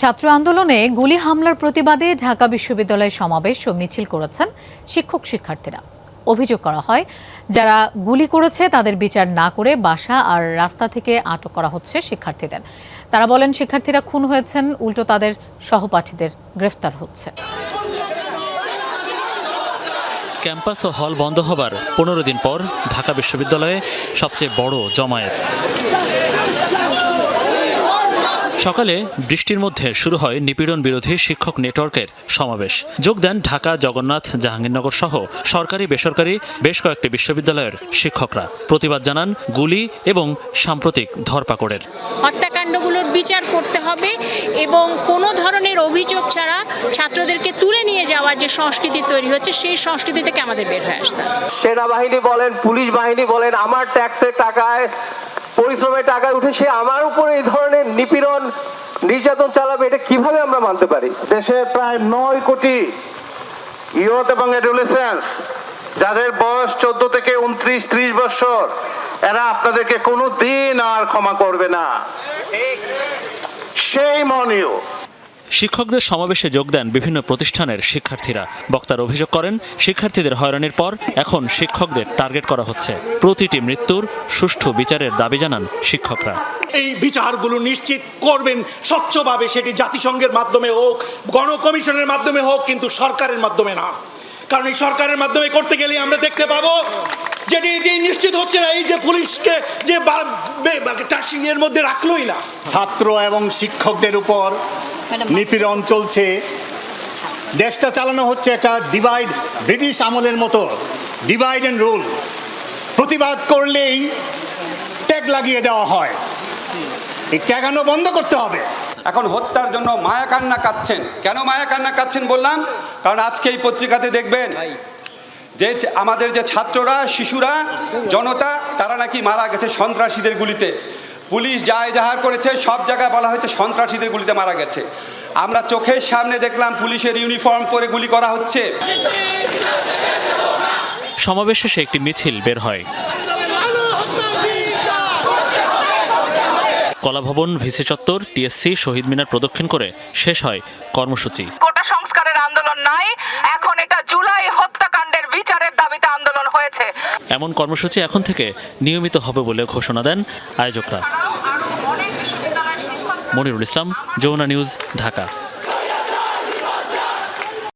ছাত্র আন্দোলনে গুলি হামলার প্রতিবাদে ঢাকা বিশ্ববিদ্যালয়ে সমাবেশ ও মিছিল করেছেন শিক্ষক শিক্ষার্থীরা। অভিযোগ করা হয়, যারা গুলি করেছে তাদের বিচার না করে বাসা আর রাস্তা থেকে আটক করা হচ্ছে শিক্ষার্থীদের। তারা বলেন, শিক্ষার্থীরা খুন হয়েছেন, উল্টো তাদের সহপাঠীদের গ্রেফতার হচ্ছে। ক্যাম্পাস ও হল বন্ধ হবার 15 দিন পর ঢাকা বিশ্ববিদ্যালয়ে সবচেয়ে বড় জমায়েত। সকালে বৃষ্টির মধ্যে শুরু হয় নিপীড়ন বিরোধী শিক্ষক নেটওয়ার্কের সমাবেশ। যোগ দেন ঢাকা, জগন্নাথ, জাহাঙ্গীরনগর সহ সরকারি বেসরকারি বেশ কয়েকটি বিশ্ববিদ্যালয়ের শিক্ষকরা। প্রতিবাদ জানান গুলি এবং সাম্প্রতিক ধরপাকড়ের। হত্যাকাণ্ডগুলোর বিচার করতে হবে এবং কোনো ধরনের অভিযোগ ছাড়া ছাত্রদেরকে তুলে নিয়ে যাওয়ার যে সংস্কৃতি তৈরি হচ্ছে, সেই সংস্কৃতি থেকে আমাদের বের হয়ে আসতে হবে। সেনাবাহিনী বলেন, পুলিশ বাহিনী বলেন, আমার ট্যাক্সের টাকায়, পরিশ্রমের টাকায় উঠে সে আমার উপরে এই ধরনের নিপীড়ন নির্যাতন চালাবে, এটা কিভাবে আমরা মানতে পারি? দেশে প্রায় 9 কোটি ইয়ুথ এবং অ্যাডোলেসেন্স, যাদের বয়স 14 থেকে 29-30 বছর, এরা আপনাদেরকে কোনো দিন আর ক্ষমা করবে না। সেই মনীয় শিক্ষকদের সমাবেশে যোগ দেন বিভিন্ন প্রতিষ্ঠানের শিক্ষার্থীরা। বক্তার অভিযোগ করেন, শিক্ষার্থীদের হয়রানির পর এখন শিক্ষকদের টার্গেট করা হচ্ছে। প্রতিটি মৃত্যুর সুষ্ঠু বিচারের দাবি জানান শিক্ষকরা। এই বিচারগুলো নিশ্চিত করবেন স্বচ্ছভাবে, সেটি জাতিসংঘের মাধ্যমে হোক, গণকমিশনের মাধ্যমে হোক, কিন্তু সরকারের মাধ্যমে না। কারণ এই সরকারের মাধ্যমে করতে গেলে আমরা দেখতে পাবো যেটি এটি নিশ্চিত হচ্ছে না, এই যে পুলিশকে যে এর মধ্যে রাখলোই না। ছাত্র এবং শিক্ষকদের উপর নিপীড়ন চলছে, দেশটা চালানো হচ্ছে একটা ব্রিটিশ আমলের মতো ডিভাইড অ্যান্ড রুল। প্রতিবাদ করলেই ট্যাগ লাগিয়ে দেওয়া হয়, এই ট্যাগানো বন্ধ করতে হবে। এখন হত্যার জন্য মায়া কান্না কাঁদছেন। কেন মায়া কান্না কাঁদছেন বললাম, কারণ আজকে এই পত্রিকাতে দেখবেন যে আমাদের যে ছাত্ররা, শিশুরা, জনতা, তারা নাকি মারা গেছে সন্ত্রাসীদের গুলিতে। পুলিশ যা এজাহার করেছে সব জায়গায় বলা হয়েছে সন্ত্রাসীদের গুলিতে মারা গেছে। আমরা চোখের সামনে দেখলাম পুলিশের ইউনিফর্ম পরে গুলি করা হচ্ছে। সমাবেশ শেষে একটি মিছিল বের হয়। কলাভবন, ভিসি চত্বর, টিএসসি, শহীদ মিনার প্রদক্ষিণ করে শেষ হয় কর্মসূচি। কোটা সংস্কারের আন্দোলন নাই, এখন এটা জুলাই হত্যাকাণ্ডের বিচারের দাবিতে আন্দোলন হয়েছে। এমন কর্মসূচি এখন থেকে নিয়মিত হবে বলে ঘোষণা দেন আয়োজকরা। মনিরুল ইসলাম, যমুনা নিউজ, ঢাকা।